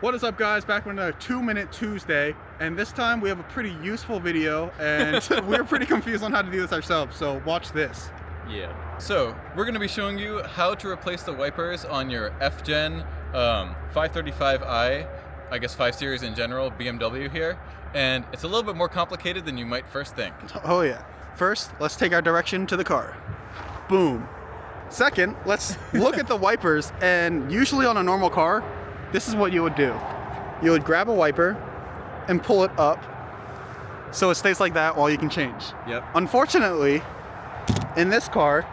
What is up, guys? Back with another 2-Minute Tuesday, and this time we have a pretty useful video, and we're pretty confused on how to do this ourselves, so watch this. Yeah. So, we're going to be showing you how to replace the wipers on your F-Gen 535i, I guess 5 Series in general, BMW here, and it's a little bit more complicated than you might first think. Oh yeah. First, let's take our direction to the car. Boom. Second, let's look at the wipers, and usually on a normal car, this is what you would do. You would grab a wiper and pull it up so it stays like that while you can change. Yep. Unfortunately, in this car,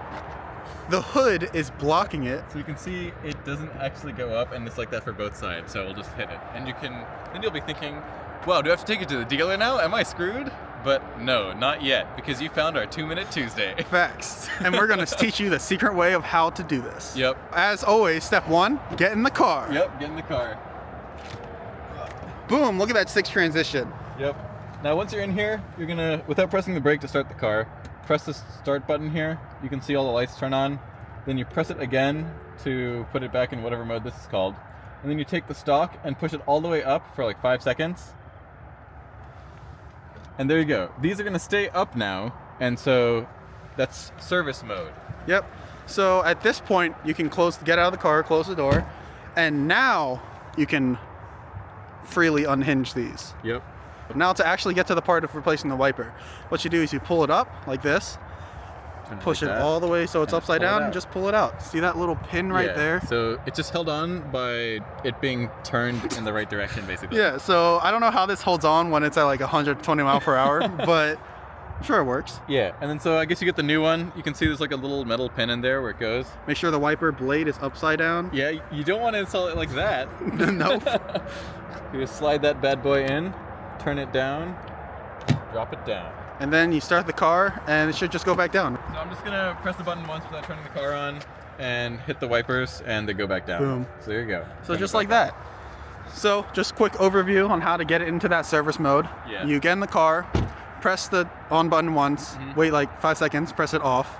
the hood is blocking it. So you can see it doesn't actually go up, and it's like that for both sides, so we'll just hit it. And then you'll be thinking, wow, do I have to take it to the dealer now? Am I screwed? But no, not yet, because you found our 2-Minute Tuesday. Facts. And we're gonna teach you the secret way of how to do this. Yep. As always, step 1, get in the car. Yep, get in the car. Boom, look at that 6 transition. Yep. Now once you're in here, you're gonna, without pressing the brake to start the car, press the start button here. You can see all the lights turn on. Then you press it again to put it back in whatever mode this is called. And then you take the stock and push it all the way up for like 5 seconds. And there you go. These are gonna stay up now, and so that's service mode. Yep. So at this point, you can get out of the car, close the door, and now you can freely unhinge these. Yep. Now to actually get to the part of replacing the wiper, what you do is you pull it up like this, push it all the way so it's upside down, and just pull it out. See that little pin right there? So it just held on by it being turned in the right direction, basically. Yeah, so I don't know how this holds on when it's at like 120 miles per hour, but I'm sure it works. Yeah, and then so I guess you get the new one. You can see there's like a little metal pin in there where it goes. Make sure the wiper blade is upside down. Yeah, you don't want to install it like that. Nope. You just slide that bad boy in, turn it down, drop it down. And then you start the car, and it should just go back down. So I'm just gonna press the button once without turning the car on, and hit the wipers, and they go back down. Boom. So there you go. So just like that. So just quick overview on how to get it into that service mode. Yeah. You get in the car, press the on button once, wait like 5 seconds, press it off,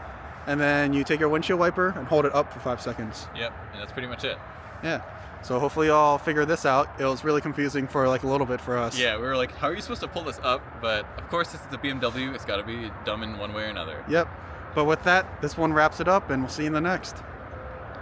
and then you take your windshield wiper and hold it up for 5 seconds. Yep, and that's pretty much it. Yeah. So hopefully y'all figure this out. It was really confusing for like a little bit for us. Yeah, we were like, how are you supposed to pull this up? But of course, this is the BMW. It's got to be dumb in one way or another. Yep. But with that, this one wraps it up, and we'll see you in the next.